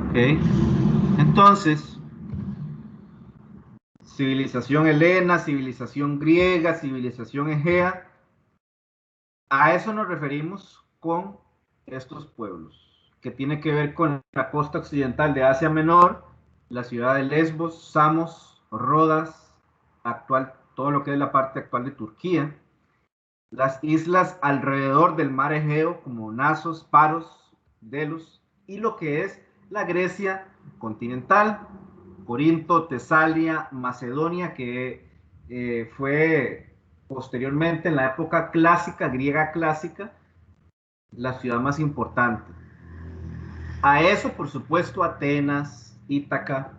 ¿ok? Entonces, civilización helena, civilización griega, civilización egea, a eso nos referimos con estos pueblos, que tiene que ver con la costa occidental de Asia Menor, la ciudad de Lesbos, Samos, Rodas, actual, todo lo que es la parte actual de Turquía, las islas alrededor del mar Egeo, como Nasos, Paros, Delos, y lo que es la Grecia continental, Corinto, Tesalia, Macedonia, que fue posteriormente en la época clásica, griega clásica, la ciudad más importante. A eso, por supuesto, Atenas, Ítaca,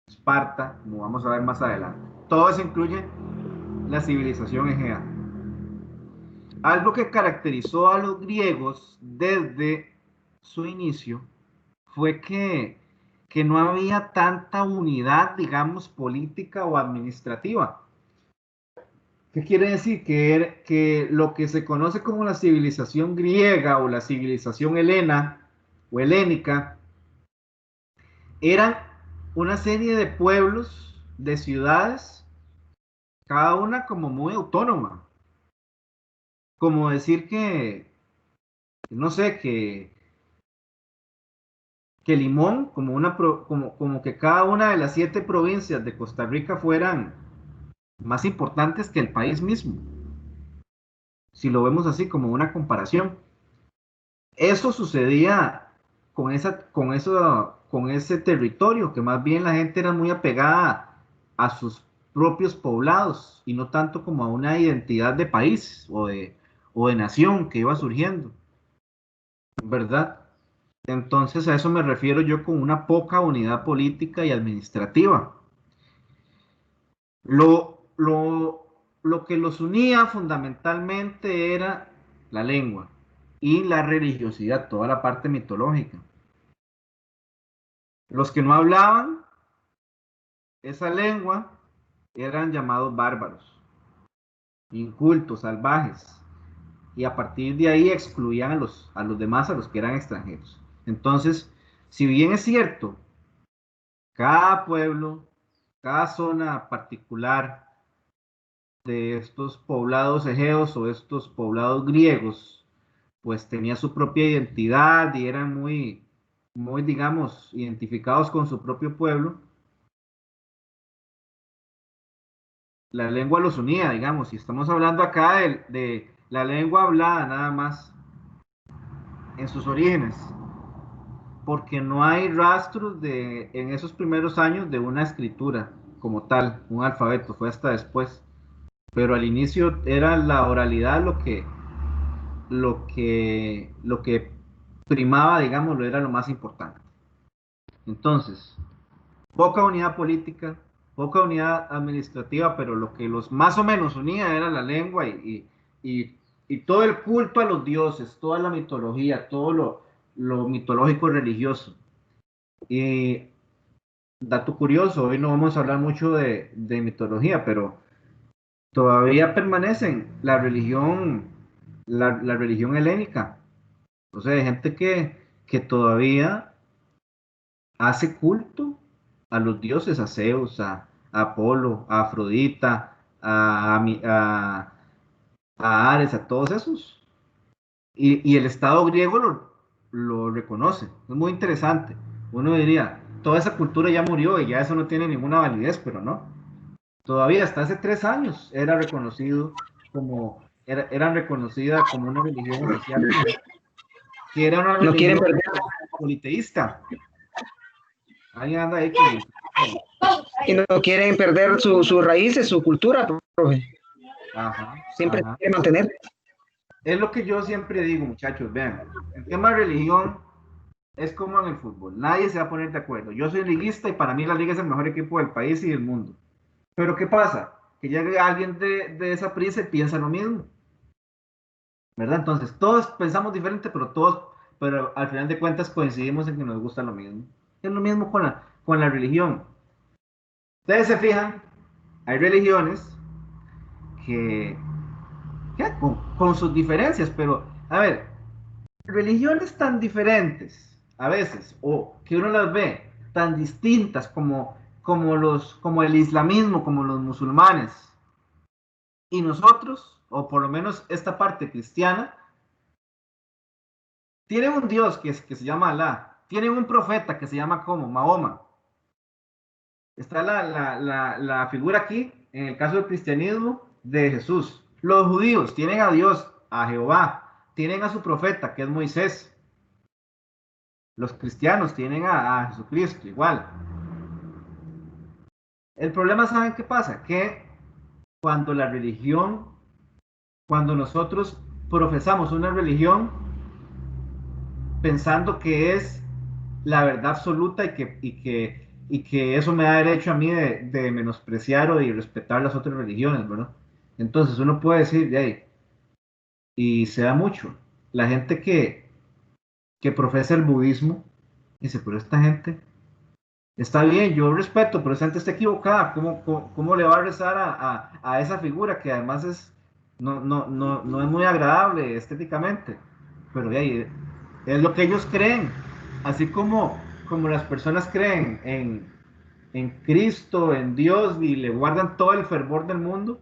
Esparta, como vamos a ver más adelante. Todo eso incluye la civilización egea. Algo que caracterizó a los griegos desde su inicio fue que no había tanta unidad, digamos, política o administrativa. ¿Qué quiere decir? Que lo que se conoce como la civilización griega o la civilización helena o helénica eran una serie de pueblos, de ciudades, cada una como muy autónoma. Como decir no sé, que Limón, como que cada una de las 7 provincias de Costa Rica fueran más importantes que el país mismo, si lo vemos así como una comparación. Eso sucedía con ese territorio, que más bien la gente era muy apegada a sus propios poblados y no tanto como a una identidad de país o de nación que iba surgiendo, ¿verdad? Entonces a eso me refiero yo con una poca unidad política y administrativa. Lo que los unía fundamentalmente era la lengua y la religiosidad, toda la parte mitológica. Los que no hablaban esa lengua eran llamados bárbaros, incultos, salvajes, y a partir de ahí excluían a los demás, a los que eran extranjeros. Entonces, si bien es cierto, cada pueblo, cada zona particular de estos poblados egeos o estos poblados griegos, pues tenía su propia identidad y eran muy, digamos, identificados con su propio pueblo. La lengua los unía, digamos, si estamos hablando acá de la lengua hablada nada más en sus orígenes, porque no hay rastros en esos primeros años de una escritura como tal, un alfabeto, fue hasta después, pero al inicio era la oralidad lo que primaba, digamos, lo era lo más importante. Entonces, poca unidad política, poca unidad administrativa, pero lo que los más o menos unía era la lengua y, y todo el culto a los dioses, toda la mitología, todo lo mitológico religioso. Y dato curioso, hoy no vamos a hablar mucho de mitología, pero todavía permanecen la religión helénica. O sea, hay gente que todavía hace culto a los dioses, a Zeus, a Apolo, a Afrodita, a Ares, a todos esos. Y el Estado griego lo reconoce. Es muy interesante. Uno diría, toda esa cultura ya murió y ya eso no tiene ninguna validez, pero no. Todavía hasta hace 3 años eran reconocida como una religión oficial, que era una No quieren religión perder, politeísta. Alguien anda ahí con el... y no quieren perder sus raíces, su cultura, profe. Ajá, Siempre ajá. quieren mantener. Es lo que yo siempre digo, muchachos, vean, el tema de religión es como en el fútbol, nadie se va a poner de acuerdo. Yo soy liguista y para mí la liga es el mejor equipo del país y del mundo. Pero ¿qué pasa? Que llegue alguien de esa prisa y piensa lo mismo, ¿verdad? Entonces, todos pensamos diferente, pero al final de cuentas coincidimos en que nos gusta lo mismo. Es lo mismo con la religión. Ustedes se fijan, hay religiones que, con sus diferencias, pero a ver, religiones tan diferentes. a veces, o que uno las ve tan distintas como el islamismo, como los musulmanes, y nosotros, o por lo menos esta parte cristiana, tienen un Dios que se llama Alá, tienen un profeta que se llama como Mahoma. Está la figura aquí, en el caso del cristianismo, de Jesús. Los judíos tienen a Dios, a Jehová, tienen a su profeta, que es Moisés. Los cristianos tienen a Jesucristo, igual. El problema, ¿saben qué pasa? Que cuando la religión, cuando nosotros profesamos una religión pensando que es la verdad absoluta y que eso me da derecho a mí de menospreciar o de irrespetar las otras religiones, ¿verdad? Entonces uno puede decir, hey, y se da mucho, la gente que profesa el budismo, dice, pero esta gente está bien, yo respeto, pero esa gente está equivocada, ¿cómo le va a rezar a esa figura que además no es muy agradable estéticamente? Pero hey, es lo que ellos creen, así como las personas creen en Cristo, en Dios y le guardan todo el fervor del mundo.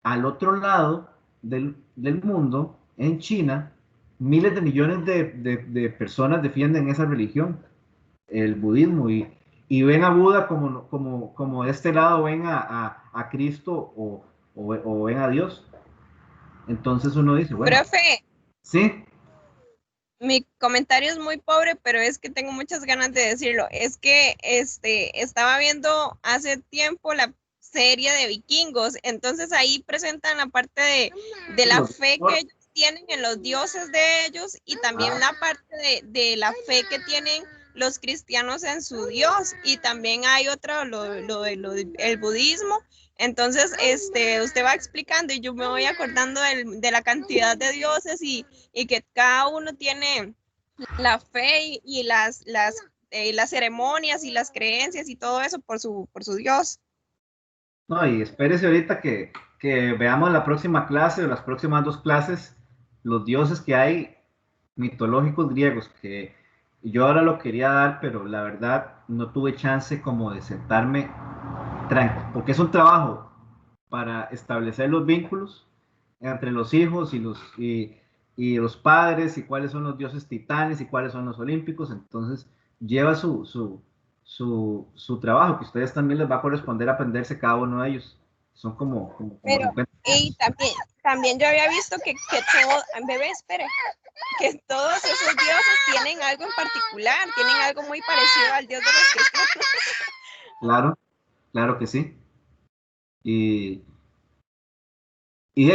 Al otro lado del mundo, en China, miles de millones de personas defienden esa religión, el budismo, y ven a Buda como de este lado ven a Cristo o ven a Dios. Entonces uno dice, bueno, Profe, sí, mi comentario es muy pobre, pero es que tengo muchas ganas de decirlo. Es que estaba viendo hace tiempo la serie de Vikingos, entonces ahí presentan la parte de la fe que ellos tienen en los dioses de ellos y también la parte de la fe que tienen los cristianos en su Dios, y también hay otro, el budismo. Entonces, usted va explicando y yo me voy acordando de la cantidad de dioses y que cada uno tiene la fe y las ceremonias y las creencias y todo eso por su Dios. no, y espérese ahorita que veamos la próxima clase o las próximas dos clases, los dioses que hay mitológicos griegos, que yo ahora lo quería dar, pero la verdad no tuve chance como de sentarme tranquilo, porque es un trabajo para establecer los vínculos entre los hijos y los padres y cuáles son los dioses titanes y cuáles son los olímpicos. Entonces lleva su trabajo, que a ustedes también les va a corresponder aprenderse cada uno de ellos. Son como Pero, 50. y también yo había visto que todo, bebé, espere, que todos esos dioses tienen algo en particular, tienen algo muy parecido al dios de los cristianos. Claro, claro que sí. Y,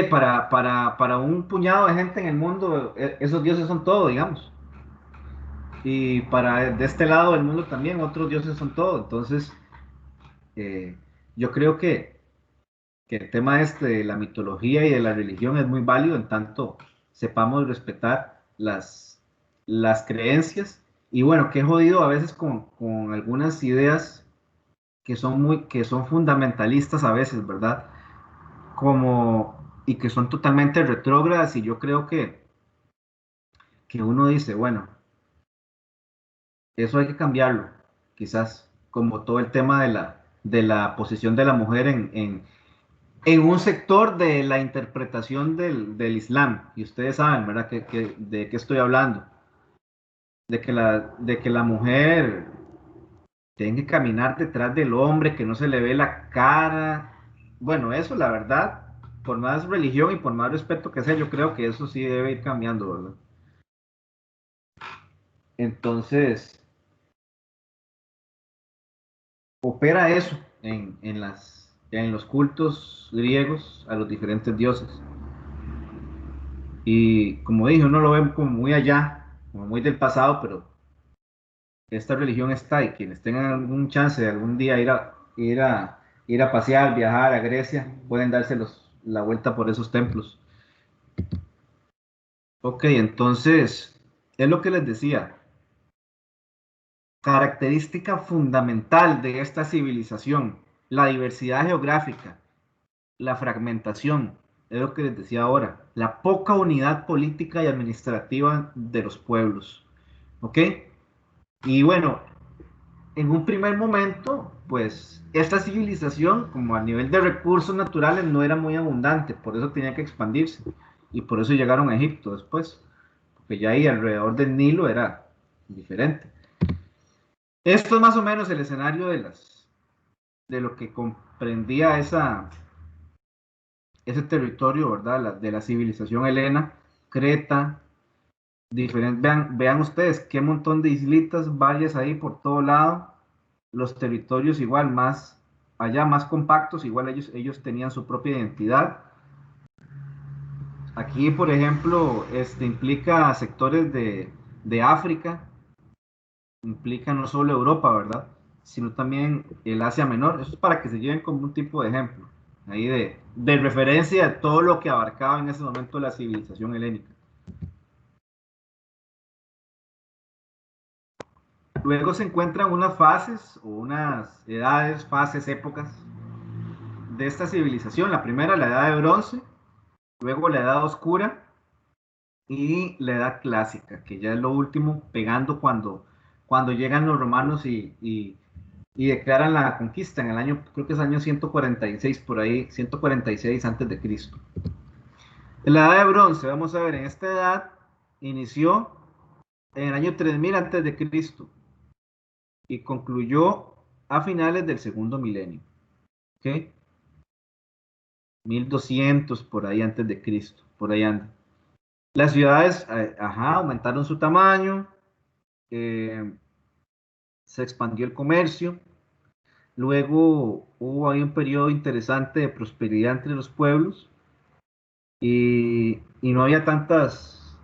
para un puñado de gente en el mundo, esos dioses son todo, digamos. Y para de este lado del mundo también, otros dioses son todo. Entonces, eh, yo creo que el tema este de la mitología y de la religión es muy válido en tanto sepamos respetar las creencias. Y bueno, qué jodido a veces con algunas ideas que son fundamentalistas a veces, ¿verdad? Y que son totalmente retrógradas, y yo creo que uno dice, bueno, eso hay que cambiarlo, quizás, como todo el tema de la posición de la mujer en un sector de la interpretación del Islam. Y ustedes saben, ¿verdad? De qué estoy hablando. De que la mujer tiene que caminar detrás del hombre, que no se le ve la cara. Bueno, eso, la verdad, por más religión y por más respeto que sea, yo creo que eso sí debe ir cambiando, ¿verdad? Entonces, opera eso en los cultos griegos a los diferentes dioses. Y como dije, uno lo ve como muy allá, como muy del pasado, pero esta religión está, y quienes tengan algún chance de algún día ir a pasear, viajar a Grecia, pueden darse la vuelta por esos templos. Ok, entonces, es lo que les decía. Característica fundamental de esta civilización, la diversidad geográfica, la fragmentación, es lo que les decía ahora, la poca unidad política y administrativa de los pueblos. ¿Ok? Y bueno, en un primer momento, pues esta civilización, como a nivel de recursos naturales, no era muy abundante, por eso tenía que expandirse. Y por eso llegaron a Egipto después, porque ya ahí alrededor del Nilo era diferente. Esto es más o menos el escenario de lo que comprendía ese territorio, ¿verdad? De la civilización helena, Creta, vean ustedes qué montón de islitas, valles ahí por todo lado, los territorios igual más allá, más compactos, igual ellos tenían su propia identidad. Aquí, por ejemplo, implica sectores de África, implica no solo Europa, ¿verdad? Sino también el Asia Menor. Eso es para que se lleven como un tipo de ejemplo, ahí de referencia a todo lo que abarcaba en ese momento la civilización helénica. Luego se encuentran unas fases o unas edades, fases, épocas de esta civilización. La primera, la edad de bronce, luego la edad oscura y la edad clásica, que ya es lo último, pegando cuando llegan los romanos y declaran la conquista en el año, creo que es año 146 por ahí, 146 antes de Cristo. La edad de bronce, vamos a ver, en esta edad inició en el año 3000 antes de Cristo y concluyó a finales del segundo milenio, ¿ok? 1200 por ahí antes de Cristo, por ahí anda. Las ciudades, aumentaron su tamaño, eh, se expandió el comercio, luego hubo ahí un periodo interesante de prosperidad entre los pueblos y no había tantas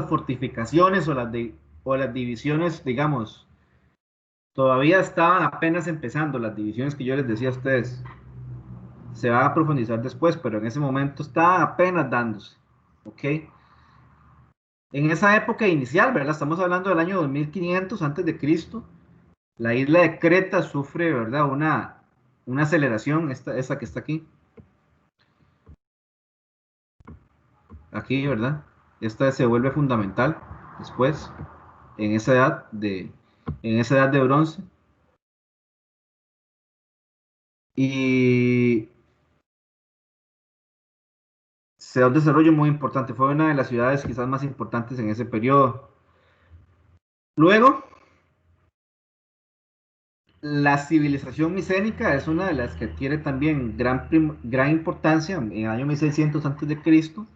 fortificaciones o las divisiones, digamos, todavía estaban apenas empezando las divisiones que yo les decía a ustedes. Se va a profundizar después, pero en ese momento estaban apenas dándose, ¿ok? En esa época inicial, ¿verdad? Estamos hablando del año 2500 antes de Cristo. La isla de Creta sufre, ¿verdad? Una aceleración, esta que está aquí, ¿verdad? Esta se vuelve fundamental después, en esa edad de bronce. Y se da un desarrollo muy importante. Fue una de las ciudades quizás más importantes en ese periodo. Luego, la civilización micénica es una de las que tiene también gran importancia en el año 1600 antes de Cristo.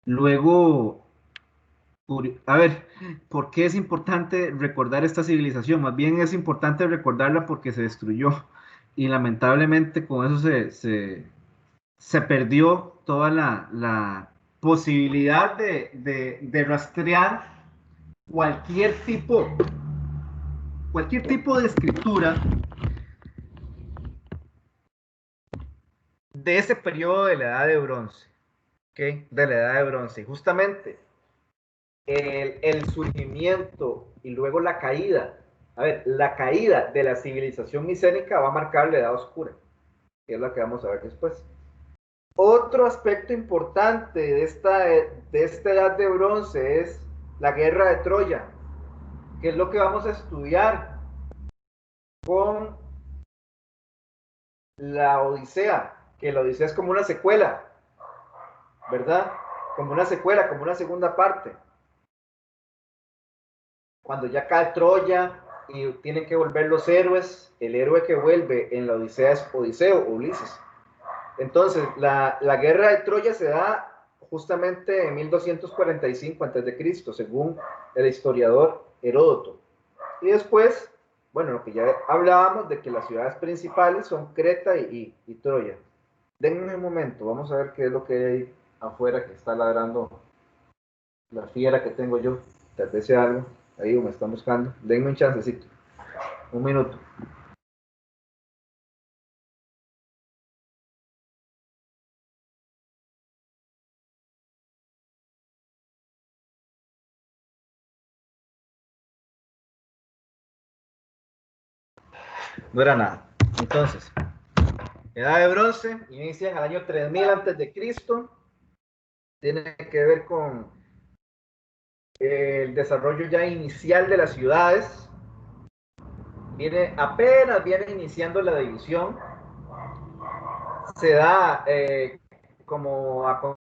Luego, a ver, ¿por qué es importante recordar esta civilización? Más bien es importante recordarla porque se destruyó y lamentablemente con eso se perdió toda la posibilidad de rastrear cualquier tipo, cualquier tipo de escritura de ese periodo de la edad de bronce, ¿ok? De la edad de bronce. Justamente el surgimiento y luego la caída, a ver, la caída de la civilización micénica va a marcar la edad oscura, que es la que vamos a ver después. Otro aspecto importante de esta edad de bronce es la guerra de Troya, que es lo que vamos a estudiar con la Odisea, que la Odisea es como una secuela, ¿verdad? Como una secuela, como una segunda parte. Cuando ya cae Troya y tienen que volver los héroes, el héroe que vuelve en la Odisea es Odiseo, Ulises. Entonces, la guerra de Troya se da justamente en 1245 a.C., según el historiador Heródoto. Y después, bueno, lo que ya hablábamos de que las ciudades principales son Creta y Troya. Denme un momento, vamos a ver qué es lo que hay ahí afuera que está ladrando la fiera que tengo yo. Tal vez sea algo. Ahí me están buscando. Denme un chancecito. Un minuto. No era nada. Entonces, edad de bronce, inicia en el año 3000 antes de Cristo. Tiene que ver con el desarrollo ya inicial de las ciudades. apenas viene iniciando la división, se da como acontecimiento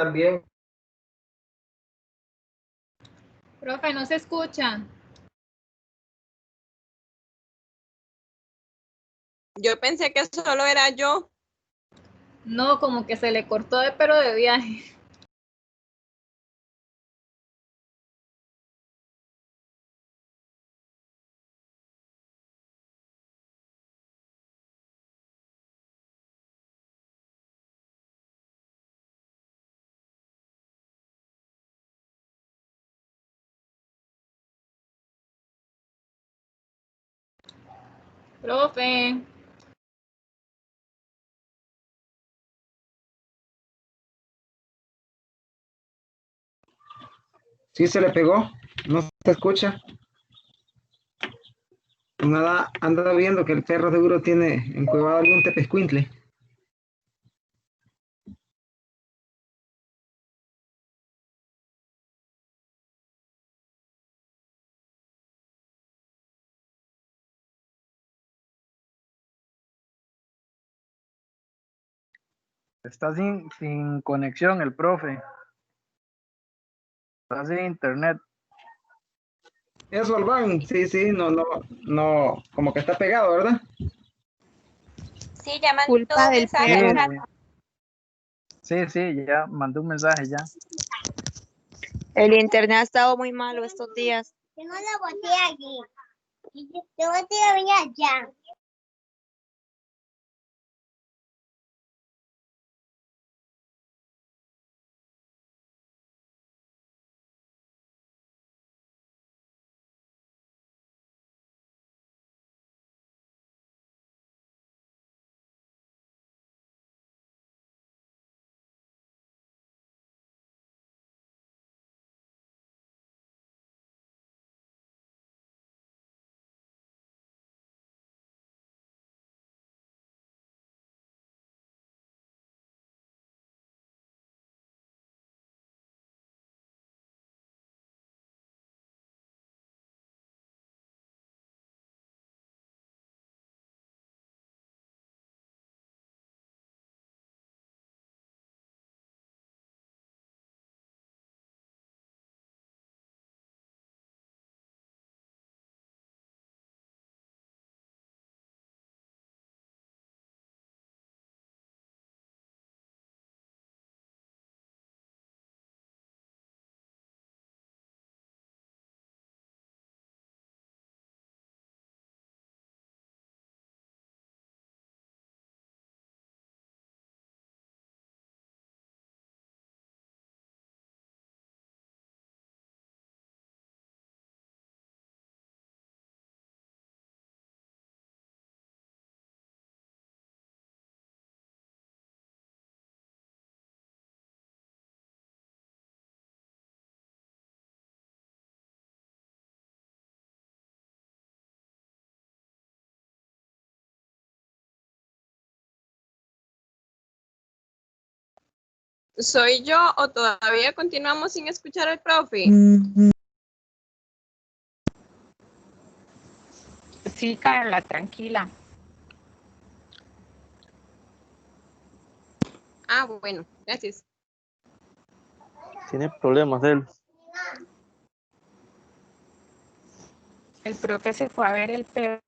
también. Profe, no se escucha. Yo pensé que solo era yo. No, como que se le cortó pero de viaje. Profe. Sí, se le pegó, no se escucha. Nada, anda viendo que el perro seguro tiene encuevado algún tepescuintle. Está sin conexión el profe. Está sin internet. Eso, Albán, sí, no, como que está pegado, ¿verdad? Sí, ya mandó Culpa del mensaje perro. al chat. Sí, ya mandé un mensaje ya. El internet ha estado muy malo estos días. Tengo la botella aquí. La botella venía allá. ¿Soy yo o todavía continuamos sin escuchar al profe? Sí, Carla, tranquila. Ah, bueno, gracias. Tiene problemas él. El profe se fue a ver el perro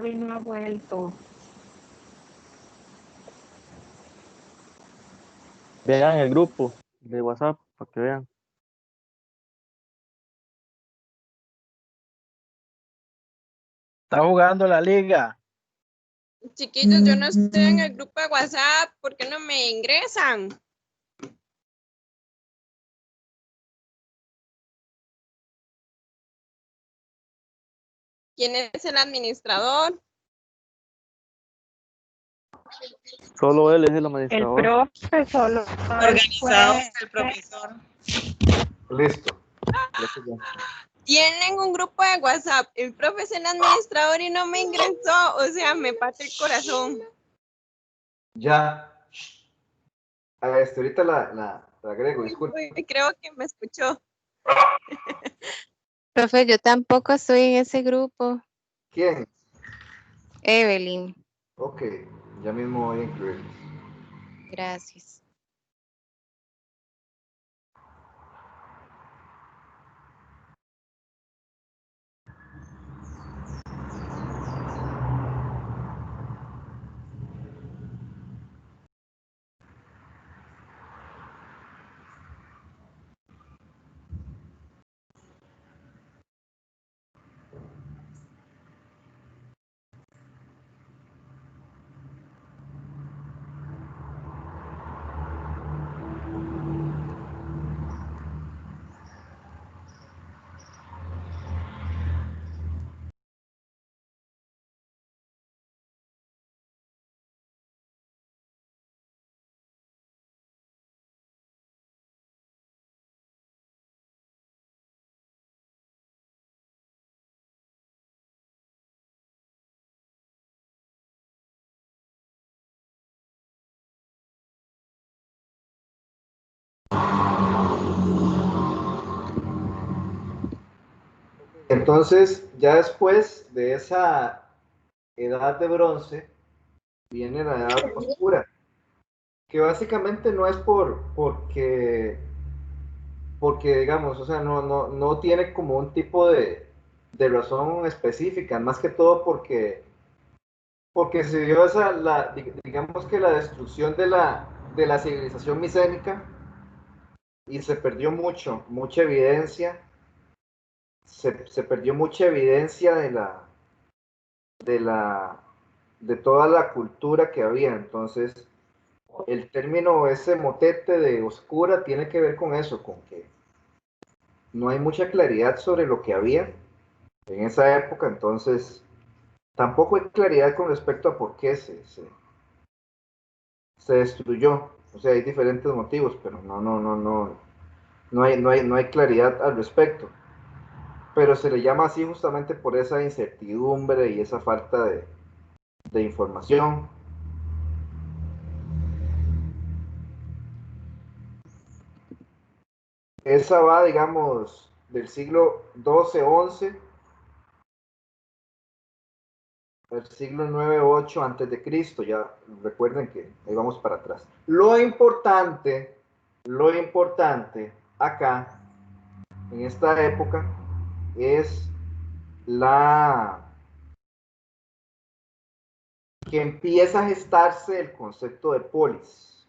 y no ha vuelto. Vean el grupo de WhatsApp para que vean. Está jugando la liga. Chiquillos, yo no estoy en el grupo de WhatsApp. ¿Por qué no me ingresan? ¿Quién es el administrador? Solo él es el El administrador. profe solo. Organizado el profesor. Listo. tienen un grupo de WhatsApp, el profe es el administrador y no me ingresó, o sea, me parte el corazón. Ya. Ahorita la agrego, disculpe. Uy, creo que me escuchó. Profe, yo tampoco estoy en ese grupo. ¿Quién? Evelyn, Ok, ya mismo voy a incluirlos. gracias. Entonces, ya después de esa edad de bronce, viene la edad oscura, que básicamente no es porque digamos, o sea, no tiene como un tipo de razón específica, más que todo porque se dio digamos que la destrucción de la civilización micénica y se perdió mucha evidencia, se perdió mucha evidencia de toda la cultura que había. Entonces, el término, ese motete de oscura, tiene que ver con eso, con que no hay mucha claridad sobre lo que había en esa época. Entonces, tampoco hay claridad con respecto a por qué se destruyó. O sea, hay diferentes motivos, pero no hay claridad al respecto. Pero se le llama así justamente por esa incertidumbre y esa falta de información. Esa va, digamos, del siglo XII-XI al siglo IX-8 antes de Cristo. Ya recuerden que ahí vamos para atrás. Lo importante acá, en esta época, es que empieza a gestarse el concepto de polis.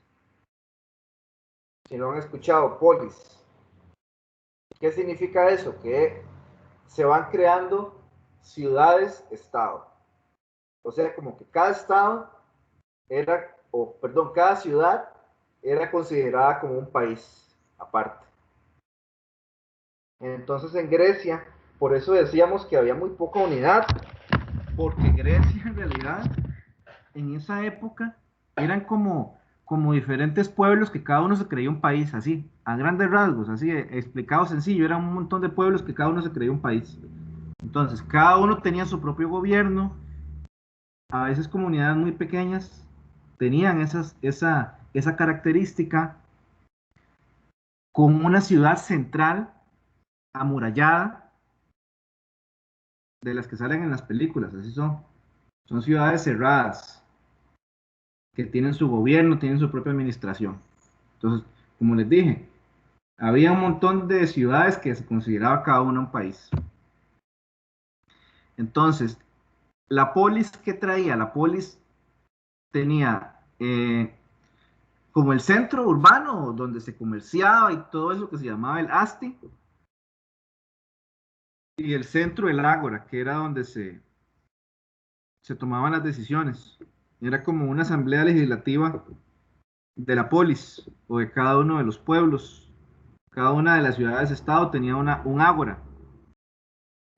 Si no han escuchado, polis. ¿Qué significa eso? Que se van creando ciudades-estado. O sea, como que cada estado cada ciudad era considerada como un país aparte. Entonces en Grecia, por eso decíamos que había muy poca unidad, porque Grecia en realidad, en esa época, eran como diferentes pueblos que cada uno se creía un país, así, a grandes rasgos, así, explicado sencillo, eran un montón de pueblos que cada uno se creía un país. Entonces, cada uno tenía su propio gobierno, a veces comunidades muy pequeñas tenían esa característica, con una ciudad central amurallada, de las que salen en las películas, así son ciudades cerradas, que tienen su gobierno, tienen su propia administración. Entonces, como les dije, había un montón de ciudades que se consideraba cada una un país. Entonces, la polis, ¿qué traía? La polis tenía como el centro urbano donde se comerciaba y todo eso que se llamaba el Asti, y el centro, el Ágora, que era donde se tomaban las decisiones. Era como una asamblea legislativa de la polis o de cada uno de los pueblos. Cada una de las ciudades-estado tenía un ágora,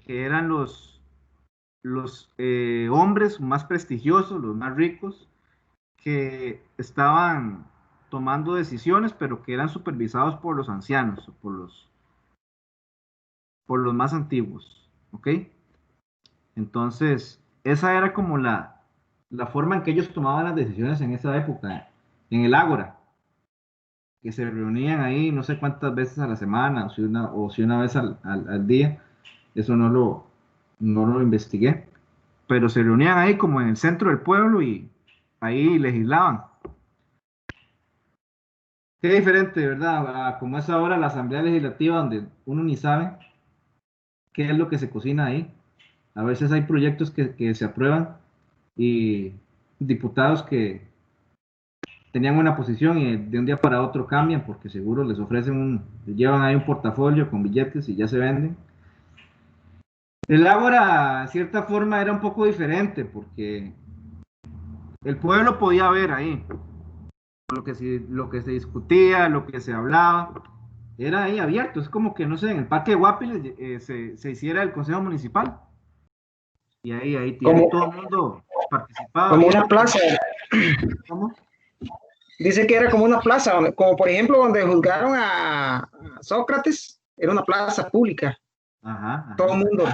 que eran los hombres más prestigiosos, los más ricos, que estaban tomando decisiones, pero que eran supervisados por los ancianos, por los más antiguos, ¿ok? Entonces, esa era como la forma en que ellos tomaban las decisiones en esa época, en el Ágora, que se reunían ahí no sé cuántas veces a la semana, o si una vez al día. Eso no lo investigué, pero se reunían ahí como en el centro del pueblo y ahí legislaban. Qué diferente, ¿verdad? Como es ahora la Asamblea Legislativa, donde uno ni sabe qué es lo que se cocina ahí. A veces hay proyectos que se aprueban y diputados que tenían una posición y de un día para otro cambian porque seguro les ofrecen llevan ahí un portafolio con billetes y ya se venden. El Ágora, en cierta forma, era un poco diferente porque el pueblo podía ver ahí lo que se discutía, lo que se hablaba, era ahí abierto. Es como que, no sé, en el Parque de Guapiles se hiciera el Consejo Municipal. Y ahí tiene todo el mundo participado. Como una plaza. ¿Cómo? Dice que era como una plaza, como por ejemplo donde juzgaron a Sócrates, era una plaza pública. Ajá. Todo el mundo.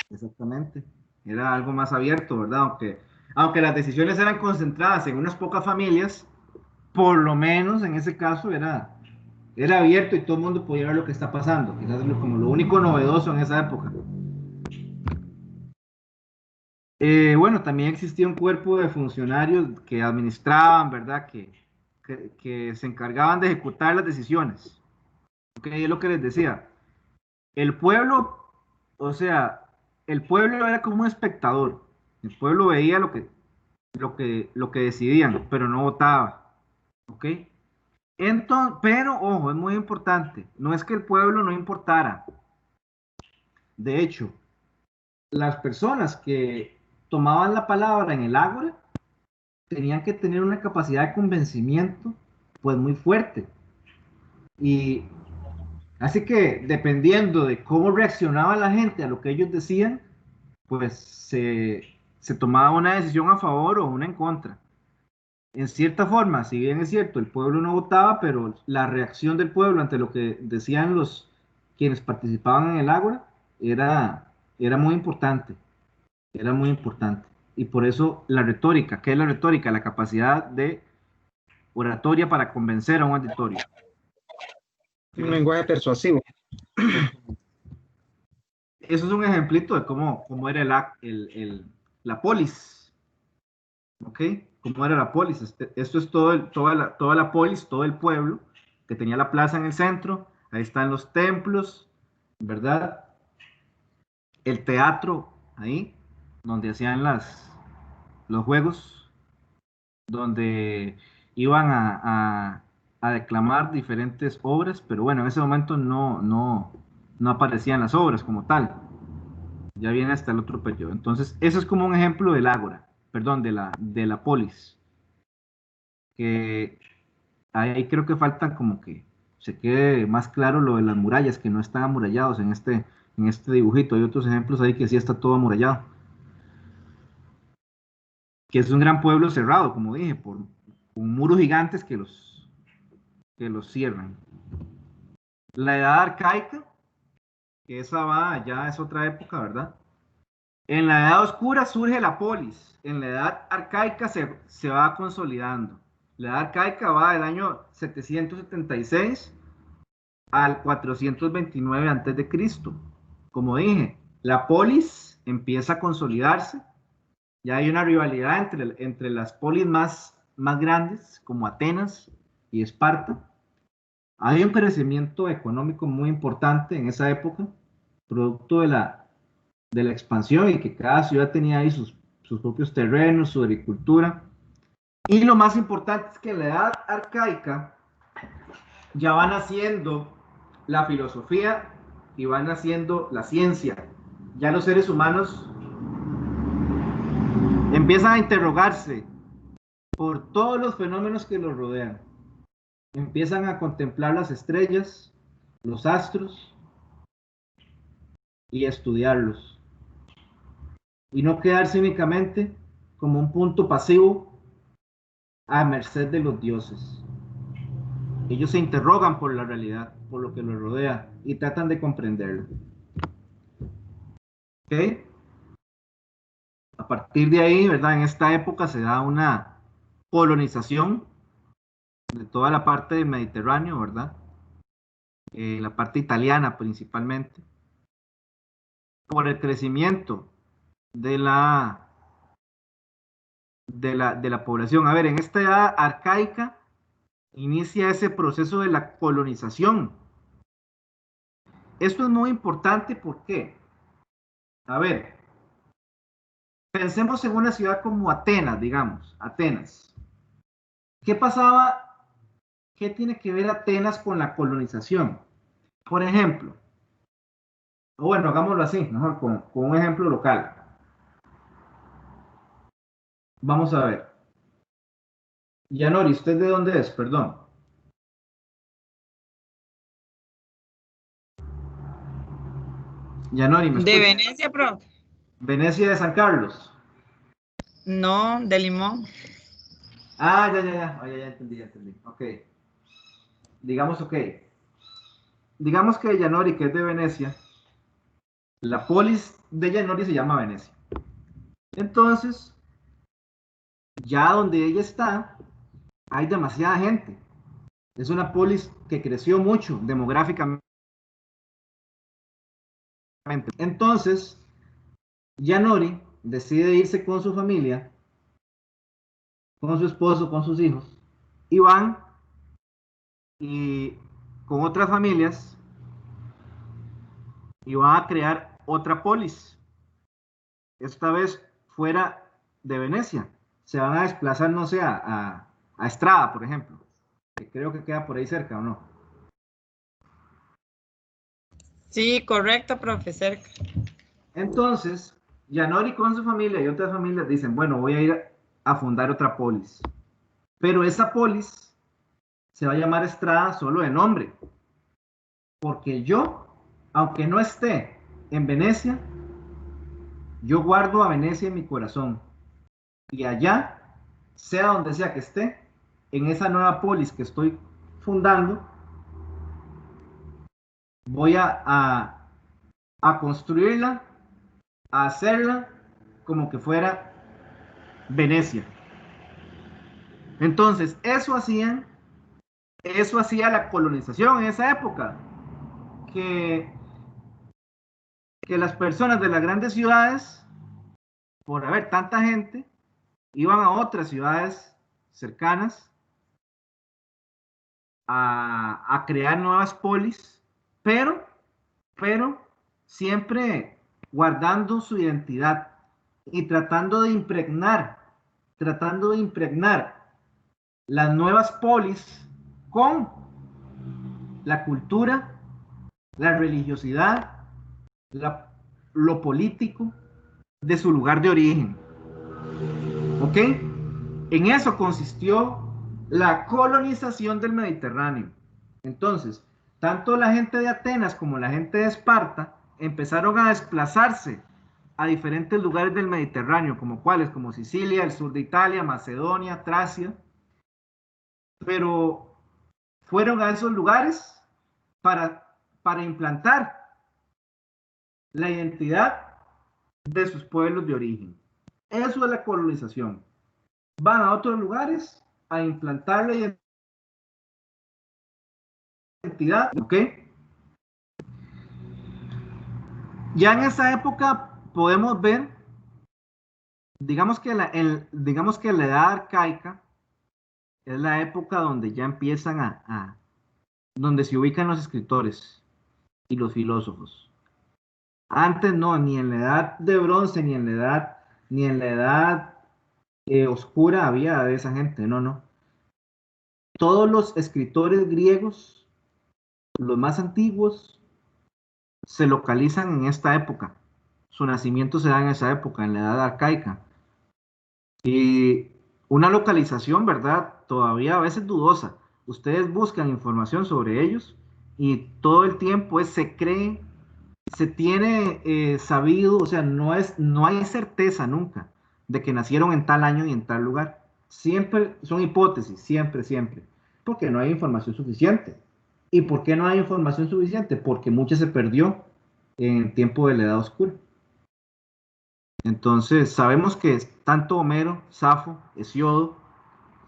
Exactamente. Era algo más abierto, ¿verdad? Aunque las decisiones eran concentradas en unas pocas familias, por lo menos en ese caso era abierto y todo el mundo podía ver lo que está pasando. Quizás es como lo único novedoso en esa época. Bueno, también existía un cuerpo de funcionarios que administraban, ¿verdad? Que se encargaban de ejecutar las decisiones. Ok, es lo que les decía. El pueblo, o sea, el pueblo era como un espectador. El pueblo veía lo que decidían, pero no votaba. ¿Ok? Entonces, pero, ojo, es muy importante. No es que el pueblo no importara. De hecho, las personas que tomaban la palabra en el Ágora tenían que tener una capacidad de convencimiento, pues muy fuerte. Y así que, dependiendo de cómo reaccionaba la gente a lo que ellos decían, pues se tomaba una decisión a favor o una en contra. En cierta forma, si bien es cierto, el pueblo no votaba, pero la reacción del pueblo ante lo que decían quienes participaban en el Ágora era muy importante, era muy importante. Y por eso la retórica, ¿qué es la retórica? La capacidad de oratoria para convencer a un auditorio. Un lenguaje persuasivo. Eso es un ejemplito de cómo era la polis. ¿Ok? ¿Cómo era la polis? Esto es toda la polis, todo el pueblo, que tenía la plaza en el centro. Ahí están los templos, ¿verdad? El teatro, ahí, donde hacían los juegos, donde iban a declamar diferentes obras, pero bueno, en ese momento no aparecían las obras como tal. Ya viene hasta el otro periodo. Entonces, eso es como un ejemplo del ágora, perdón, de la polis. Que ahí creo que falta como que se quede más claro lo de las murallas, que no están amurallados en este dibujito. Hay otros ejemplos ahí que sí está todo amurallado. Que es un gran pueblo cerrado, como dije, con muros gigantes que los cierran. La edad arcaica, que esa ya es otra época, ¿verdad? En la edad oscura surge la polis, en la edad arcaica se va consolidando. La edad arcaica va del año 776 al 429 a.C. Como dije, la polis empieza a consolidarse. Ya hay una rivalidad entre las polis más grandes, como Atenas y Esparta. Hay un crecimiento económico muy importante en esa época, producto de la expansión y que cada ciudad tenía ahí sus propios terrenos, su agricultura. Y lo más importante es que en la edad arcaica ya van naciendo la filosofía y van naciendo la ciencia. Ya los seres humanos empiezan a interrogarse por todos los fenómenos que los rodean. Empiezan a contemplar las estrellas, los astros y a estudiarlos. Y no quedarse únicamente como un punto pasivo a merced de los dioses. Ellos se interrogan por la realidad, por lo que los rodea y tratan de comprenderlo. ¿Ok? A partir de ahí, ¿verdad? En esta época se da una colonización de toda la parte del Mediterráneo, ¿verdad? La parte italiana principalmente, por el crecimiento de la población. A ver, en esta edad arcaica inicia ese proceso de la colonización. Esto es muy importante, ¿por qué? A ver, pensemos en una ciudad como Atenas, digamos, Atenas. ¿Qué pasaba? ¿Qué tiene que ver Atenas con la colonización? Por ejemplo, bueno, hagámoslo así, mejor con un ejemplo local. Vamos a ver. Yanori, ¿usted de dónde es? Perdón. Yanori, ¿me De escucha? Venecia, profe. Venecia de San Carlos. No, de Limón. Ah, ya. Oye, ya entendí. Ok. Digamos, ok. Digamos que Yanori, que es de Venecia, la polis de Yanori se llama Venecia. Entonces, ya donde ella está, hay demasiada gente. Es una polis que creció mucho demográficamente. Entonces, Yanori decide irse con su familia, con su esposo, con sus hijos, y van y con otras familias y van a crear otra polis, esta vez fuera de Venecia. Se van a desplazar, no sé, a Estrada, por ejemplo, que creo que queda por ahí cerca, ¿o no? Sí, correcto, profe, cerca. Entonces, Yanori con su familia y otras familias dicen, bueno, voy a ir a fundar otra polis. Pero esa polis se va a llamar Estrada solo de nombre. Porque yo, aunque no esté en Venecia, yo guardo a Venecia en mi corazón. Y allá, sea donde sea que esté, en esa nueva polis que estoy fundando, voy a construirla, a hacerla como que fuera Venecia. Entonces, eso hacía la colonización en esa época, que las personas de las grandes ciudades, por haber tanta gente, iban a otras ciudades cercanas a crear nuevas polis, pero siempre guardando su identidad y tratando de impregnar las nuevas polis con la cultura, la religiosidad, lo político de su lugar de origen. ¿Ok? En eso consistió la colonización del Mediterráneo. Entonces, tanto la gente de Atenas como la gente de Esparta empezaron a desplazarse a diferentes lugares del Mediterráneo, como cuáles, como Sicilia, el sur de Italia, Macedonia, Tracia, pero fueron a esos lugares para implantar la identidad de sus pueblos de origen. Eso es la colonización. Van a otros lugares a implantar la identidad, ¿ok? Ya en esa época podemos ver, digamos que la edad arcaica es la época donde ya empiezan donde se ubican los escritores y los filósofos. Antes no, ni en la edad de bronce, ni en la edad oscura había de esa gente, no. Todos los escritores griegos, los más antiguos, se localizan en esta época. Su nacimiento se da en esa época, en la edad arcaica. Y una localización, ¿verdad? Todavía a veces dudosa. Ustedes buscan información sobre ellos y todo el tiempo se cree, se tiene sabido, o sea, no hay certeza nunca de que nacieron en tal año y en tal lugar. Siempre son hipótesis, siempre. Porque no hay información suficiente. ¿Y por qué no hay información suficiente? Porque mucha se perdió en el tiempo de la Edad Oscura. Entonces, sabemos que tanto Homero, Safo, Hesiodo,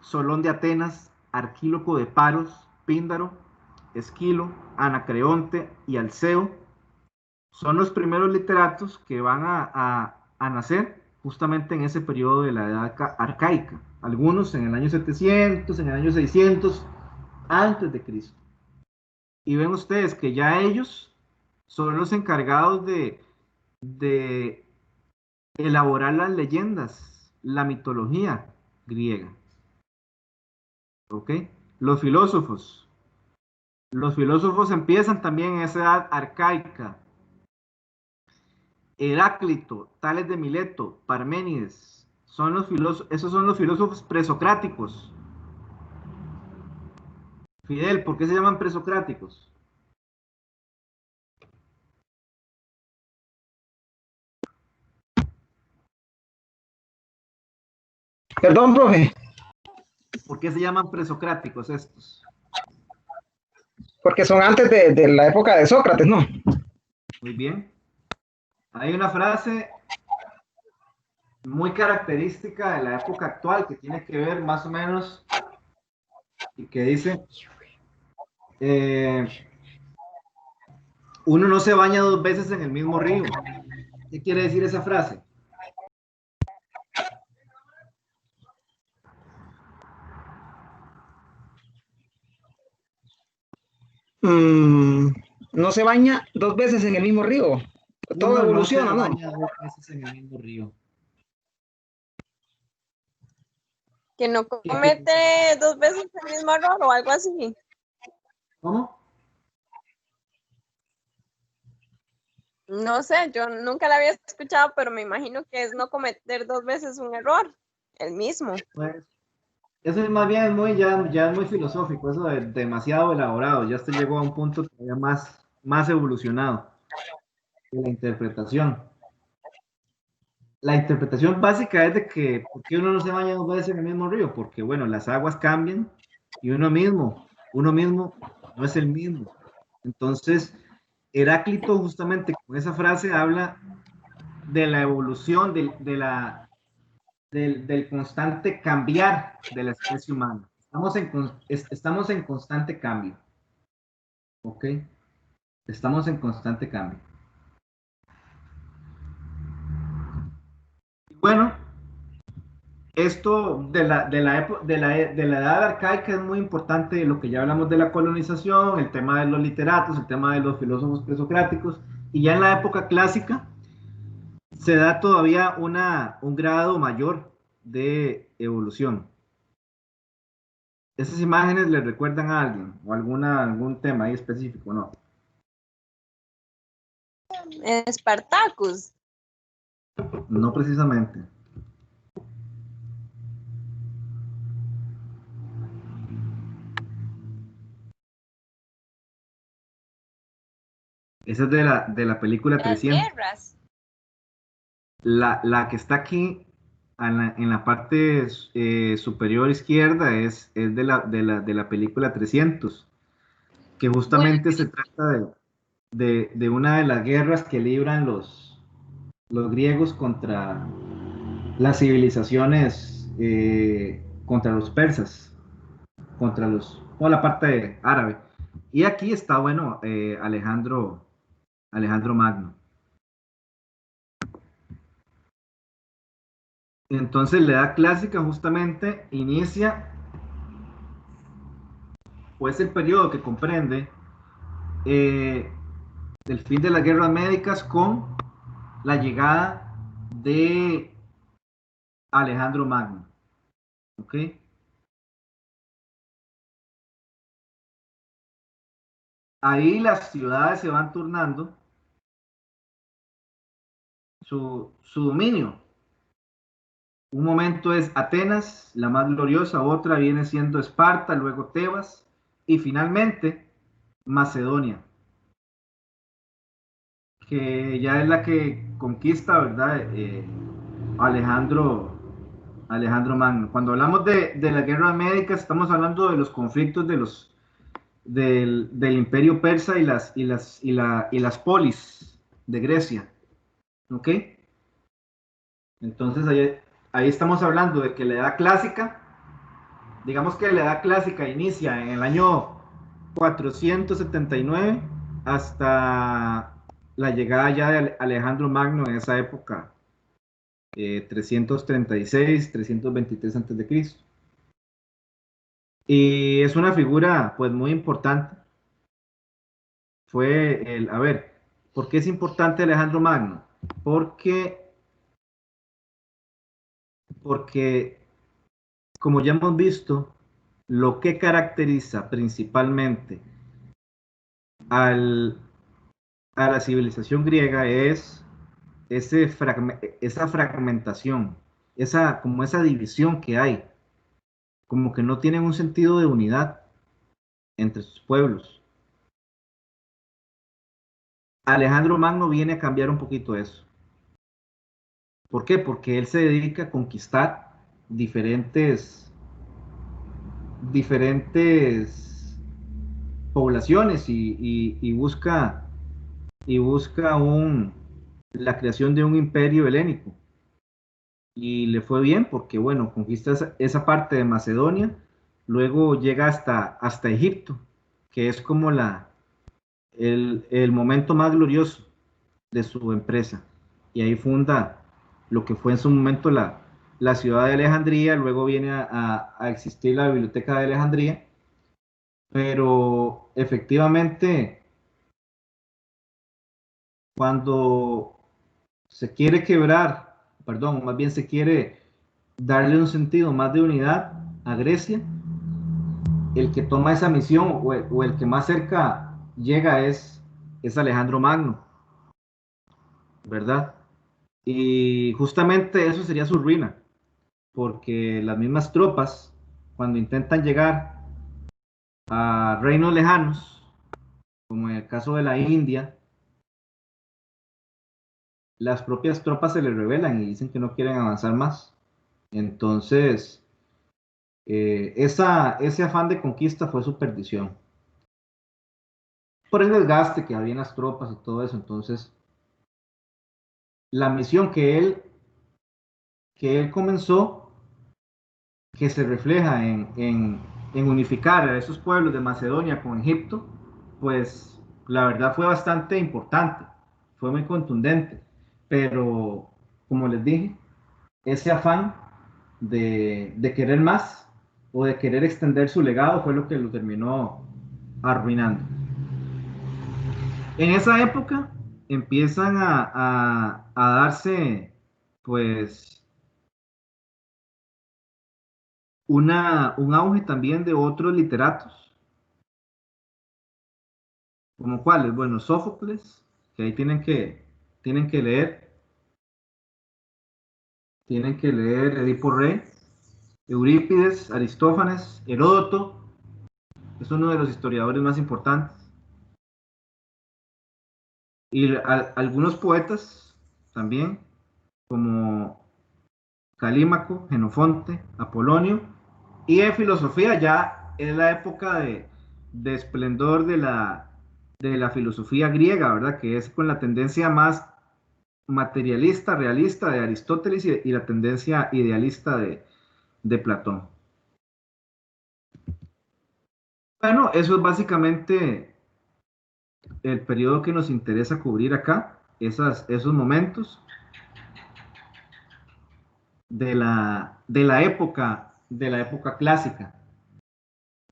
Solón de Atenas, Arquíloco de Paros, Píndaro, Esquilo, Anacreonte y Alceo son los primeros literatos que van a nacer justamente en ese periodo de la edad arcaica. Algunos en el año 700, en el año 600, antes de Cristo. Y ven ustedes que ya ellos son los encargados de elaborar las leyendas, la mitología griega. ¿Ok? Los filósofos empiezan también en esa edad arcaica. Heráclito, Tales de Mileto, Parménides, esos son los filósofos presocráticos. Fidel, ¿por qué se llaman presocráticos? Perdón, profe, ¿Por qué se llaman presocráticos estos? porque son antes de la época de Sócrates, ¿no? Muy bien. Hay una frase muy característica de la época actual que tiene que ver más o menos y que dice, uno no se baña 2 veces en el mismo río. ¿Qué quiere decir esa frase? No se baña 2 veces en el mismo río. Todo Uno evoluciona, no se ¿no? baña 2 veces en el mismo río. Que no comete 2 veces el mismo error o algo así. ¿Cómo? No sé, yo nunca la había escuchado, pero me imagino que es no cometer 2 veces un error, el mismo. Pues, eso es más bien ya es muy filosófico, eso es demasiado elaborado, ya se llegó a un punto todavía más evolucionado de la interpretación. La interpretación básica es de que, ¿por qué uno no se baña 2 veces en el mismo río? Porque, bueno, las aguas cambian y uno mismo no es el mismo. Entonces, Heráclito justamente con esa frase habla de la evolución, del constante cambiar de la especie humana. Estamos en constante cambio. ¿Ok? Estamos en constante cambio. Bueno, esto de la edad arcaica es muy importante, lo que ya hablamos de la colonización, el tema de los literatos, el tema de los filósofos presocráticos, y ya en la época clásica se da todavía un grado mayor de evolución. ¿Esas imágenes le recuerdan a alguien o algún tema ahí específico? No. Spartacus. No precisamente. Esa es de la película Las 300. guerras. La que está aquí en la parte superior izquierda es de la película 300, que justamente se trata de una de las guerras que libran los griegos contra las civilizaciones, contra los persas, toda la parte árabe. Y aquí está, bueno, Alejandro Magno. Entonces la edad clásica justamente inicia, o es el periodo que comprende el fin de las guerras médicas con la llegada de Alejandro Magno. ¿Ok? Ahí las ciudades se van turnando su dominio. Un momento es Atenas, la más gloriosa, otra viene siendo Esparta, luego Tebas y finalmente Macedonia, que ya es la que conquista, ¿verdad? Alejandro Alejandro Magno. Cuando hablamos de la guerra médica, estamos hablando de los conflictos del imperio persa y las polis de Grecia. ¿Ok? Entonces ahí estamos hablando de que la edad clásica, digamos que la edad clásica inicia en el año 479 hasta la llegada ya de Alejandro Magno en esa época, 336, 323 a.C. Y es una figura pues muy importante. A ver, ¿por qué es importante Alejandro Magno? Porque, como ya hemos visto, lo que caracteriza principalmente a la civilización griega es esa fragmentación, como esa división que hay, como que no tienen un sentido de unidad entre sus pueblos. Alejandro Magno viene a cambiar un poquito eso. ¿Por qué? Porque él se dedica a conquistar diferentes poblaciones y busca la creación de un imperio helénico. Y le fue bien porque, bueno, conquista esa parte de Macedonia, luego llega hasta Egipto, que es como el momento más glorioso de su empresa. Y ahí funda lo que fue en su momento la ciudad de Alejandría, luego viene a existir la Biblioteca de Alejandría, pero efectivamente, cuando se quiere más bien se quiere darle un sentido más de unidad a Grecia, el que toma esa misión o el que más cerca llega es Alejandro Magno, ¿verdad? Y justamente eso sería su ruina, porque las mismas tropas, cuando intentan llegar a reinos lejanos, como en el caso de la India, las propias tropas se les rebelan y dicen que no quieren avanzar más. Entonces, ese afán de conquista fue su perdición. Por el desgaste que había en las tropas y todo eso. Entonces, la misión que él comenzó, que se refleja en unificar a esos pueblos de Macedonia con Egipto, pues la verdad fue bastante importante, fue muy contundente, pero como les dije, ese afán de querer más o de querer extender su legado fue lo que lo terminó arruinando. En esa época empiezan a darse pues un auge también de otros literatos, como cuáles, bueno, Sófocles, que ahí tienen que leer Edipo Rey, Eurípides, Aristófanes, Heródoto, es uno de los historiadores más importantes, y algunos poetas también, como Calímaco, Jenofonte, Apolonio, y en filosofía ya es la época de esplendor de la filosofía griega, ¿verdad? Que es con la tendencia más materialista, realista de Aristóteles y la tendencia idealista de Platón. Bueno, eso es básicamente el periodo que nos interesa cubrir acá, esos momentos de la época clásica.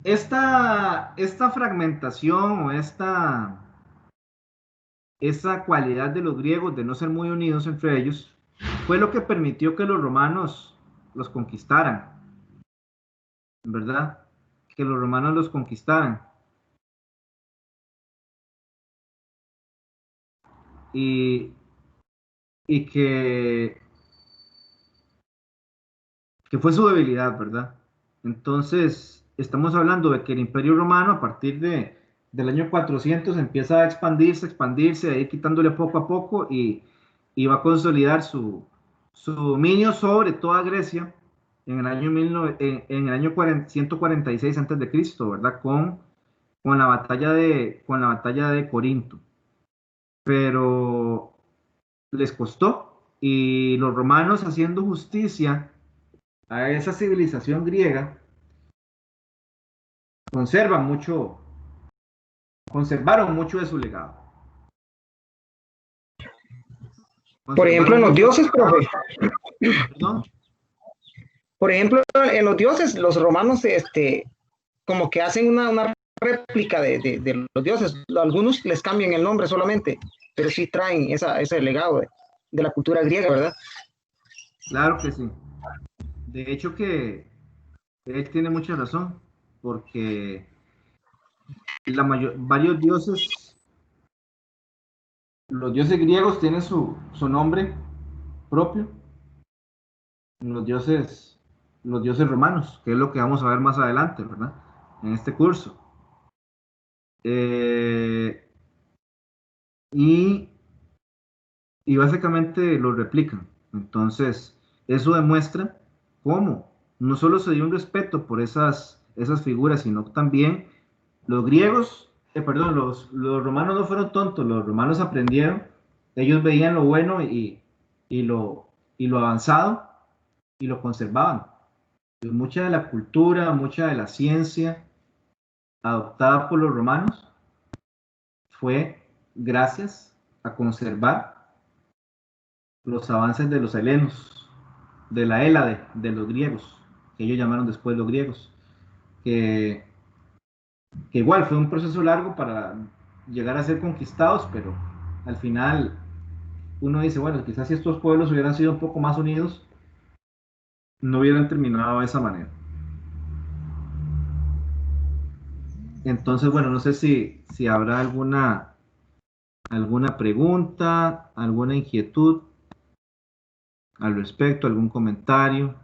Esta fragmentación o esa cualidad de los griegos de no ser muy unidos entre ellos fue lo que permitió que los romanos los conquistaran, ¿verdad? Que los romanos los conquistaran. Y que fue su debilidad, ¿verdad? Entonces, estamos hablando de que el Imperio Romano, a partir del año 400, empieza a expandirse, a ir quitándole poco a poco y va a consolidar su dominio sobre toda Grecia, en el año, en el año 146 antes de Cristo, ¿verdad? Con la batalla de Corinto. Pero les costó, y los romanos, haciendo justicia a esa civilización griega, conservaron mucho de su legado. Por ejemplo, en los dioses, profe. ¿No? Por ejemplo, en los dioses, los romanos, como que hacen una réplica de los dioses. Algunos les cambian el nombre solamente, pero sí traen ese legado de la cultura griega, ¿verdad? Claro que sí. De hecho que él tiene mucha razón, porque varios dioses, los dioses griegos tienen su nombre propio, los dioses romanos, que es lo que vamos a ver más adelante, ¿verdad? En este curso. Y básicamente lo replican. Entonces, eso demuestra cómo no solo se dio un respeto por esas figuras, sino también los griegos, los romanos no fueron tontos, los romanos aprendieron, ellos veían lo bueno y lo avanzado y lo conservaban. Y mucha de la cultura, mucha de la ciencia adoptada por los romanos fue gracias a conservar los avances de los helenos, de la Hélade, de los griegos, que ellos llamaron después los griegos, que igual fue un proceso largo para llegar a ser conquistados, pero al final uno dice, bueno, quizás si estos pueblos hubieran sido un poco más unidos, no hubieran terminado de esa manera. Entonces, bueno, no sé si habrá alguna pregunta, alguna inquietud al respecto, algún comentario.